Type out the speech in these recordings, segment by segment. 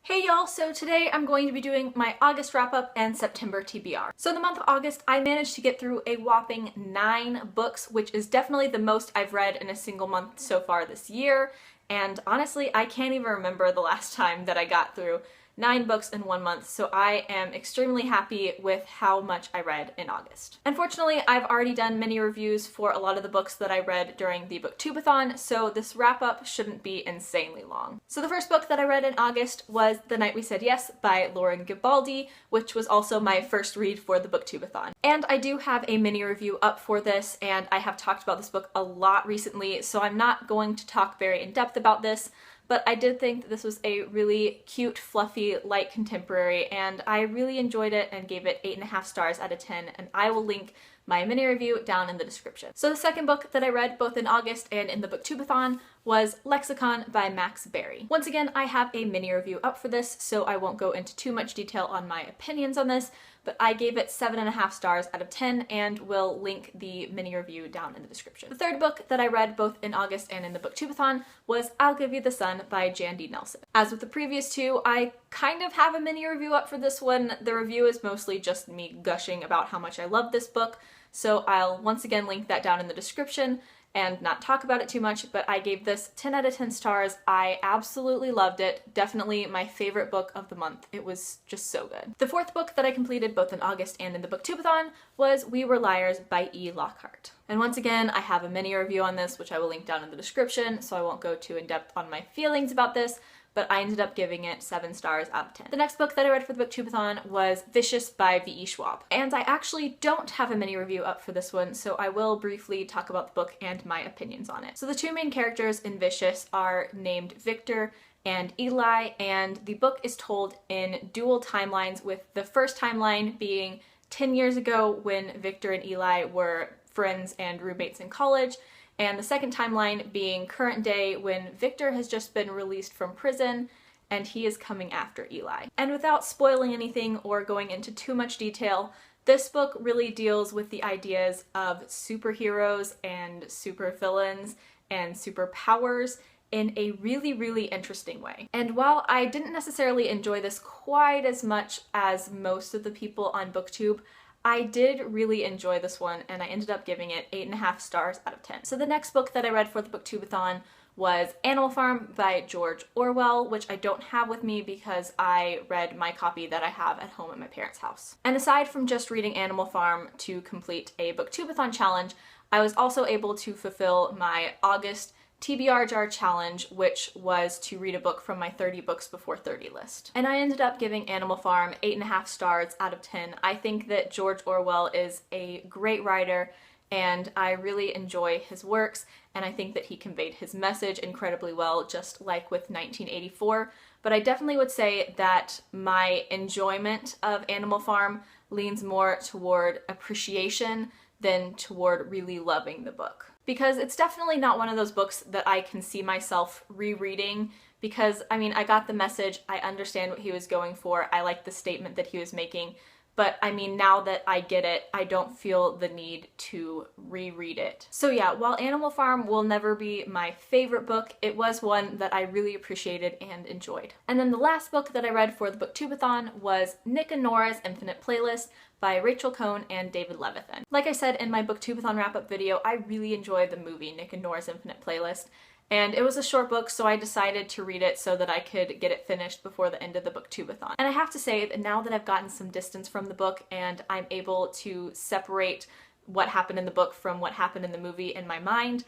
Hey y'all, so today I'm going to be doing my August wrap-up and September TBR. So in the month of August, I managed to get through a whopping 9 books, which is definitely the most I've read in a single month so far this year. And honestly, I can't even remember the last time that I got through 9 books in 1 month, so I am extremely happy with how much I read in August. Unfortunately, I've already done mini reviews for a lot of the books that I read during the Booktubeathon, so this wrap-up shouldn't be insanely long. So the first book that I read in August was The Night We Said Yes by Lauren Gibaldi, which was also my first read for the Booktubeathon. And I do have a mini review up for this, and I have talked about this book a lot recently, so I'm not going to talk very in-depth about this. But I did think that this was a really cute, fluffy, light contemporary, and I really enjoyed it and gave it 8.5 stars out of 10, and I will link my mini review down in the description. So the second book that I read both in August and in the Booktubeathon was Lexicon by Max Barry. Once again, I have a mini review up for this, so I won't go into too much detail on my opinions on this, but I gave it 7.5 stars out of 10 and will link the mini review down in the description. The third book that I read both in August and in the Booktubeathon was I'll Give You the Sun by Jan D. Nelson. As with the previous two, I kind of have a mini review up for this one. The review is mostly just me gushing about how much I love this book, so I'll once again link that down in the description and not talk about it too much, but I gave this 10 out of 10 stars. I absolutely loved it. Definitely my favorite book of the month. It was just so good. The fourth book that I completed both in August and in the Booktubeathon was We Were Liars by E. Lockhart. And once again, I have a mini review on this, which I will link down in the description, so I won't go too in-depth on my feelings about this, but I ended up giving it 7 stars out of 10. The next book that I read for the Booktubeathon was Vicious by V.E. Schwab. And I actually don't have a mini review up for this one, so I will briefly talk about the book and my opinions on it. So the two main characters in Vicious are named Victor and Eli, and the book is told in dual timelines, with the first timeline being 10 years ago when Victor and Eli were friends and roommates in college, and the second timeline being current day when Victor has just been released from prison and he is coming after Eli. And without spoiling anything or going into too much detail, this book really deals with the ideas of superheroes and supervillains and superpowers in a really, really interesting way. And while I didn't necessarily enjoy this quite as much as most of the people on BookTube, I did really enjoy this one, and I ended up giving it 8.5 stars out of 10. So the next book that I read for the Booktubeathon was Animal Farm by George Orwell, which I don't have with me because I read my copy that I have at home at my parents' house. And aside from just reading Animal Farm to complete a Booktubeathon challenge, I was also able to fulfill my August TBR jar challenge, which was to read a book from my 30 books before 30 list. And I ended up giving Animal Farm 8.5 stars out of 10. I think that George Orwell is a great writer, and I really enjoy his works, and I think that he conveyed his message incredibly well, just like with 1984. But I definitely would say that my enjoyment of Animal Farm leans more toward appreciation than toward really loving the book. Because it's definitely not one of those books that I can see myself rereading, because, I mean, I got the message, I understand what he was going for, I like the statement that he was making, but I mean, now that I get it, I don't feel the need to reread it. So yeah, while Animal Farm will never be my favorite book, it was one that I really appreciated and enjoyed. And then the last book that I read for the Booktubeathon was Nick and Nora's Infinite Playlist by Rachel Cohn and David Levithan. Like I said in my Booktubeathon wrap-up video, I really enjoyed the movie Nick and Nora's Infinite Playlist, and it was a short book, so I decided to read it so that I could get it finished before the end of the Booktubeathon. And I have to say that now that I've gotten some distance from the book and I'm able to separate what happened in the book from what happened in the movie in my mind,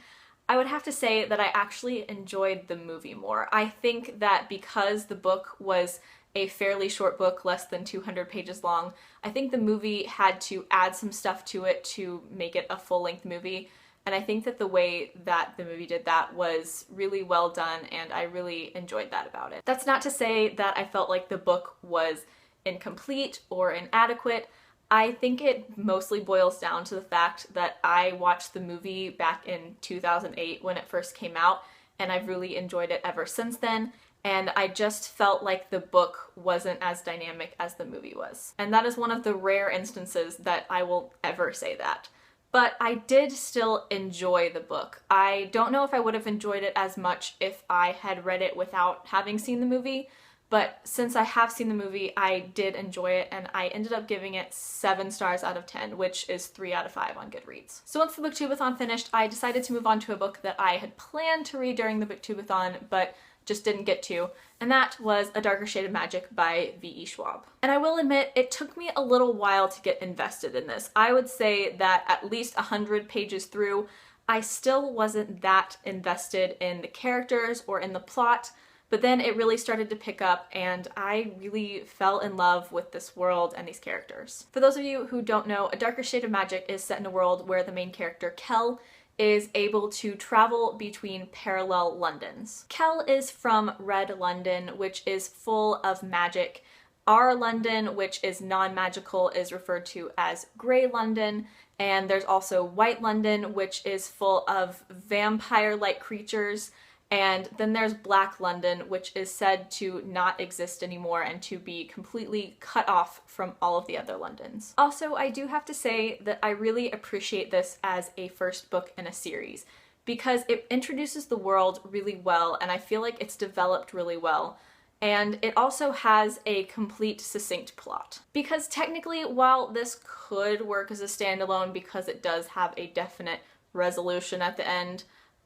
I would have to say that I actually enjoyed the movie more. I think that because the book was a fairly short book, less than 200 pages long, I think the movie had to add some stuff to it to make it a full-length movie. And I think that the way that the movie did that was really well done, and I really enjoyed that about it. That's not to say that I felt like the book was incomplete or inadequate. I think it mostly boils down to the fact that I watched the movie back in 2008 when it first came out, and I've really enjoyed it ever since then. And I just felt like the book wasn't as dynamic as the movie was. And that is one of the rare instances that I will ever say that. But I did still enjoy the book. I don't know if I would have enjoyed it as much if I had read it without having seen the movie, but since I have seen the movie, I did enjoy it, and I ended up giving it 7 stars out of 10, which is 3 out of 5 on Goodreads. So once the Booktubeathon finished, I decided to move on to a book that I had planned to read during the Booktubeathon, but just didn't get to, and that was A Darker Shade of Magic by V.E. Schwab. And I will admit, it took me a little while to get invested in this. I would say that at least 100 pages through, I still wasn't that invested in the characters or in the plot, but then it really started to pick up and I really fell in love with this world and these characters. For those of you who don't know, A Darker Shade of Magic is set in a world where the main character, Kel, is able to travel between parallel Londons. Kel is from Red London, which is full of magic. Our London, which is non-magical, is referred to as Grey London, and there's also White London, which is full of vampire-like creatures, and then there's Black London, which is said to not exist anymore and to be completely cut off from all of the other Londons. Also, I do have to say that I really appreciate this as a first book in a series because it introduces the world really well and I feel like it's developed really well. And it also has a complete, succinct plot. Because technically, while this could work as a standalone because it does have a definite resolution at the end,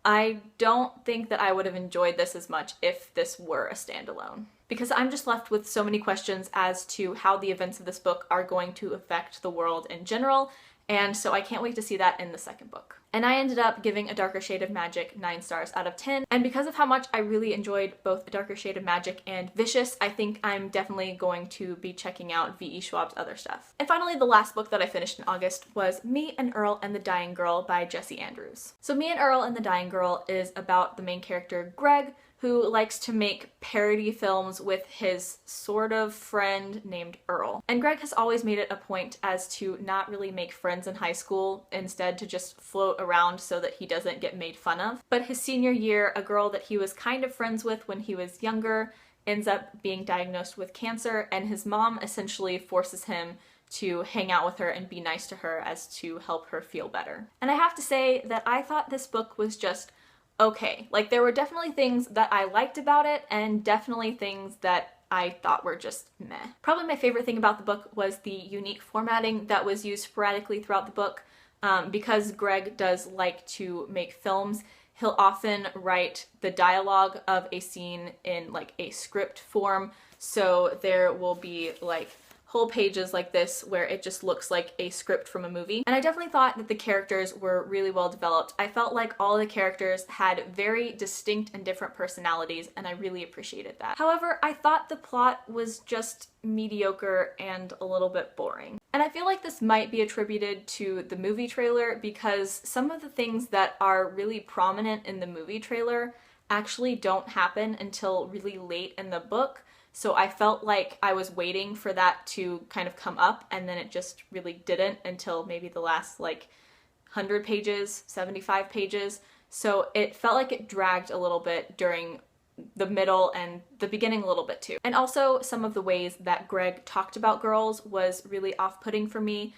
I don't think that I would have enjoyed this as much if this were a standalone. Because I'm just left with so many questions as to how the events of this book are going to affect the world in general, and so I can't wait to see that in the second book. And I ended up giving A Darker Shade of Magic 9 stars out of 10, and because of how much I really enjoyed both A Darker Shade of Magic and Vicious, I think I'm definitely going to be checking out V.E. Schwab's other stuff. And finally, the last book that I finished in August was Me and Earl and the Dying Girl by Jessie Andrews. So Me and Earl and the Dying Girl is about the main character, Greg, who likes to make parody films with his sort of friend named Earl. And Greg has always made it a point as to not really make friends in high school, instead to just float around so that he doesn't get made fun of. But his senior year, a girl that he was kind of friends with when he was younger ends up being diagnosed with cancer, and his mom essentially forces him to hang out with her and be nice to her as to help her feel better. And I have to say that I thought this book was just okay. Like, there were definitely things that I liked about it and definitely things that I thought were just meh. Probably my favorite thing about the book was the unique formatting that was used sporadically throughout the book. Because Greg does like to make films, he'll often write the dialogue of a scene in like a script form. So there will be like whole pages like this where it just looks like a script from a movie. And I definitely thought that the characters were really well developed. I felt like all the characters had very distinct and different personalities, and I really appreciated that. However, I thought the plot was just mediocre and a little bit boring. And I feel like this might be attributed to the movie trailer because some of the things that are really prominent in the movie trailer actually don't happen until really late in the book. So I felt like I was waiting for that to kind of come up, and then it just really didn't until maybe the last like 100 pages, 75 pages. So it felt like it dragged a little bit during the middle and the beginning a little bit too. And also some of the ways that Greg talked about girls was really off-putting for me.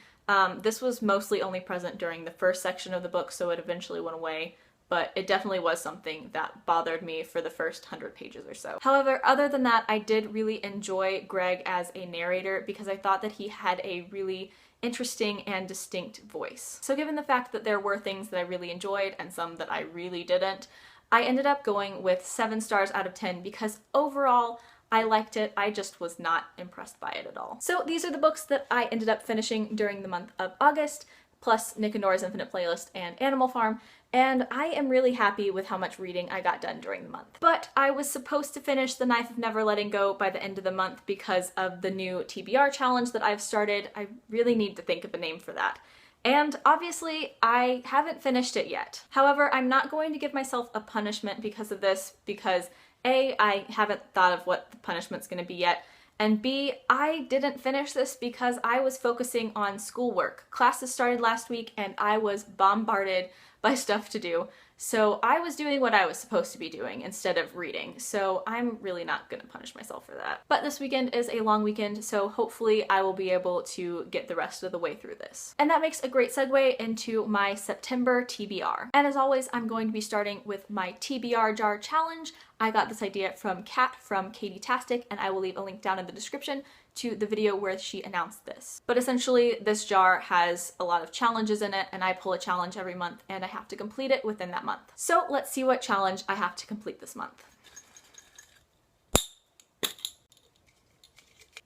This was mostly only present during the first section of the book, so it eventually went away. But it definitely was something that bothered me for the first 100 pages or so. However, other than that, I did really enjoy Greg as a narrator because I thought that he had a really interesting and distinct voice. So given the fact that there were things that I really enjoyed and some that I really didn't, I ended up going with 7 stars out of 10 because overall, I liked it. I just was not impressed by it at all. So these are the books that I ended up finishing during the month of August, plus Nick and Nora's Infinite Playlist and Animal Farm, and I am really happy with how much reading I got done during the month. But I was supposed to finish The Knife of Never Letting Go by the end of the month because of the new TBR challenge that I've started. I really need to think of a name for that. And obviously, I haven't finished it yet. However, I'm not going to give myself a punishment because of this, because A, I haven't thought of what the punishment's going to be yet, and B, I didn't finish this because I was focusing on schoolwork. Classes started last week and I was bombarded by stuff to do. So I was doing what I was supposed to be doing instead of reading. So I'm really not gonna punish myself for that. But this weekend is a long weekend, so hopefully I will be able to get the rest of the way through this. And that makes a great segue into my September TBR. And as always, I'm going to be starting with my TBR jar challenge. I got this idea from Kat from Katie Tastic, and I will leave a link down in the description to the video where she announced this. But essentially, this jar has a lot of challenges in it, and I pull a challenge every month, and I have to complete it within that month. So let's see what challenge I have to complete this month.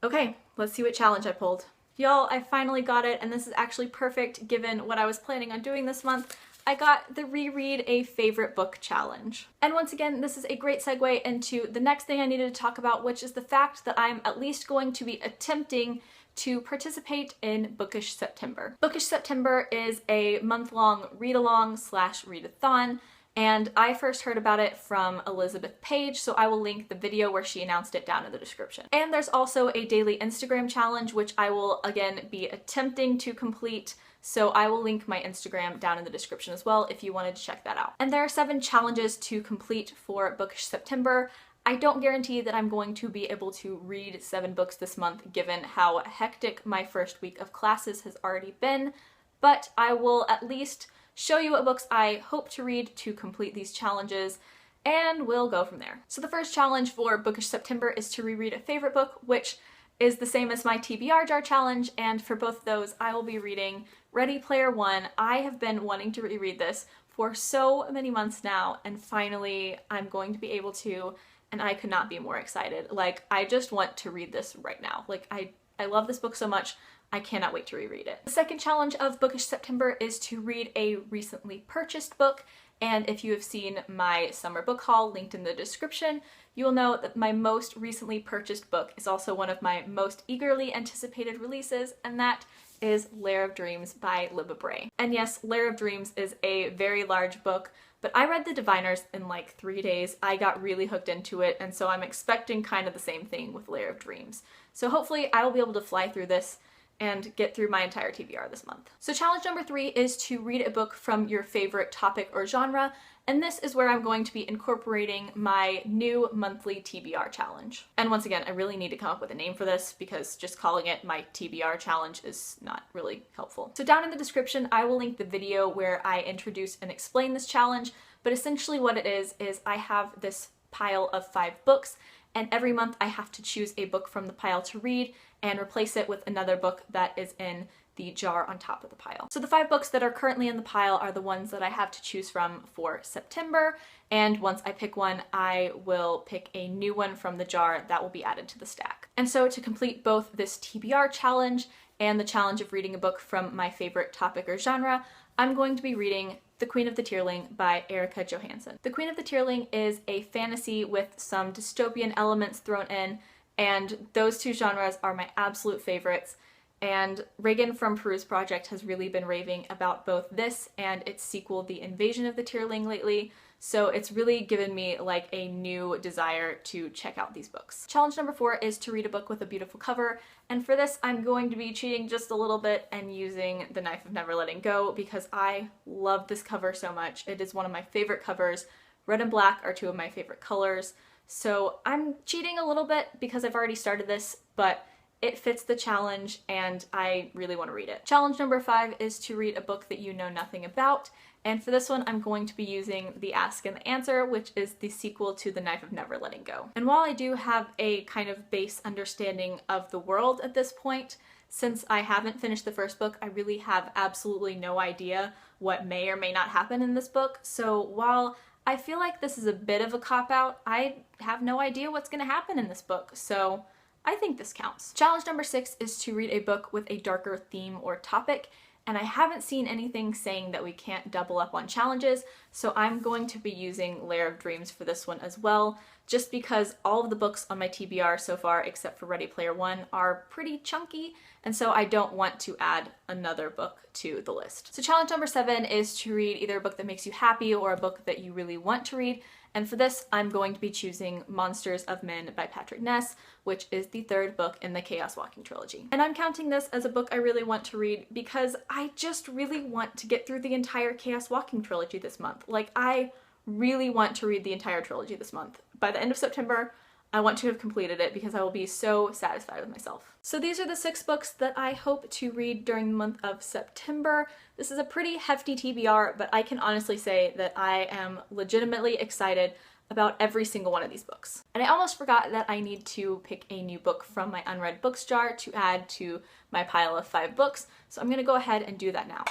Okay, let's see what challenge I pulled. Y'all, I finally got it, and this is actually perfect given what I was planning on doing this month. I got the reread a favorite book challenge. And once again, this is a great segue into the next thing I needed to talk about, which is the fact that I'm at least going to be attempting to participate in Bookish September. Bookish September is a month-long read-along / read-a-thon, and I first heard about it from Elizabeth Page, so I will link the video where she announced it down in the description. And there's also a daily Instagram challenge, which I will again be attempting to complete, so I will link my Instagram down in the description as well if you wanted to check that out. And there are 7 challenges to complete for Bookish September. I don't guarantee that I'm going to be able to read 7 books this month given how hectic my first week of classes has already been, but I will at least show you what books I hope to read to complete these challenges, and we'll go from there. So the first challenge for Bookish September is to reread a favorite book, which is the same as my TBR jar challenge, and for both of those I will be reading Ready Player One. I have been wanting to reread this for so many months now, and finally I'm going to be able to, and I could not be more excited. Like, I just want to read this right now. Like, I love this book so much, I cannot wait to reread it. The second challenge of Bookish September is to read a recently purchased book, and if you have seen my summer book haul linked in the description, you will know that my most recently purchased book is also one of my most eagerly anticipated releases, and that is Lair of Dreams by Libba Bray. And yes, Lair of Dreams is a very large book, but I read The Diviners in like 3 days. I got really hooked into it, and so I'm expecting kind of the same thing with Lair of Dreams. So hopefully I will be able to fly through this and get through my entire TBR this month. So challenge number 3 is to read a book from your favorite topic or genre, and this is where I'm going to be incorporating my new monthly TBR challenge. And once again, I really need to come up with a name for this because just calling it my TBR challenge is not really helpful. So down in the description, I will link the video where I introduce and explain this challenge, but essentially what it is I have this pile of 5 books, and every month I have to choose a book from the pile to read and replace it with another book that is in the jar on top of the pile. So the 5 books that are currently in the pile are the ones that I have to choose from for September, and once I pick one, I will pick a new one from the jar that will be added to the stack. And so to complete both this TBR challenge and the challenge of reading a book from my favorite topic or genre, I'm going to be reading The Queen of the Tierling by Erica Johansson. The Queen of the Tierling is a fantasy with some dystopian elements thrown in, and those 2 genres are my absolute favorites. And Reagan from Peruse Project has really been raving about both this and its sequel, The Invasion of the Tierling, lately, so it's really given me like a new desire to check out these books. Challenge number 4 is to read a book with a beautiful cover, and for this I'm going to be cheating just a little bit and using The Knife of Never Letting Go because I love this cover so much. It is one of my favorite covers. Red and black are 2 of my favorite colors, so I'm cheating a little bit because I've already started this, but it fits the challenge and I really want to read it. Challenge number 5 is to read a book that you know nothing about, and for this one I'm going to be using The Ask and the Answer, which is the sequel to The Knife of Never Letting Go. And while I do have a kind of base understanding of the world at this point, since I haven't finished the first book, I really have absolutely no idea what may or may not happen in this book, so while I feel like this is a bit of a cop-out, I have no idea what's going to happen in this book, so I think this counts. Challenge number 6 is to read a book with a darker theme or topic, and I haven't seen anything saying that we can't double up on challenges, so I'm going to be using Lair of Dreams for this one as well, just because all of the books on my TBR so far, except for Ready Player One, are pretty chunky, and so I don't want to add another book to the list. So challenge number 7 is to read either a book that makes you happy or a book that you really want to read, And for this, I'm going to be choosing Monsters of Men by Patrick Ness, which is the third book in the Chaos Walking trilogy. And I'm counting this as a book I really want to read because I just really want to get through the entire Chaos Walking trilogy this month. Like, I really want to read the entire trilogy this month. By the end of September, I want to have completed it because I will be so satisfied with myself. So these are the 6 books that I hope to read during the month of September. This is a pretty hefty TBR, but I can honestly say that I am legitimately excited about every single one of these books. And I almost forgot that I need to pick a new book from my unread books jar to add to my pile of 5 books, so I'm gonna go ahead and do that now.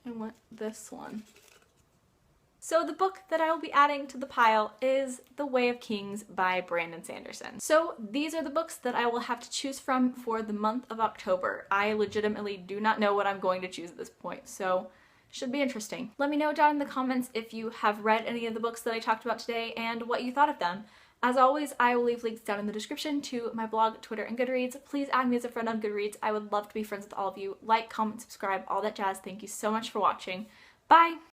I want this one. So the book that I will be adding to the pile is The Way of Kings by Brandon Sanderson. So these are the books that I will have to choose from for the month of October. I legitimately do not know what I'm going to choose at this point, so should be interesting. Let me know down in the comments if you have read any of the books that I talked about today and what you thought of them. As always, I will leave links down in the description to my blog, Twitter, and Goodreads. Please add me as a friend on Goodreads. I would love to be friends with all of you. Like, comment, subscribe, all that jazz. Thank you so much for watching. Bye!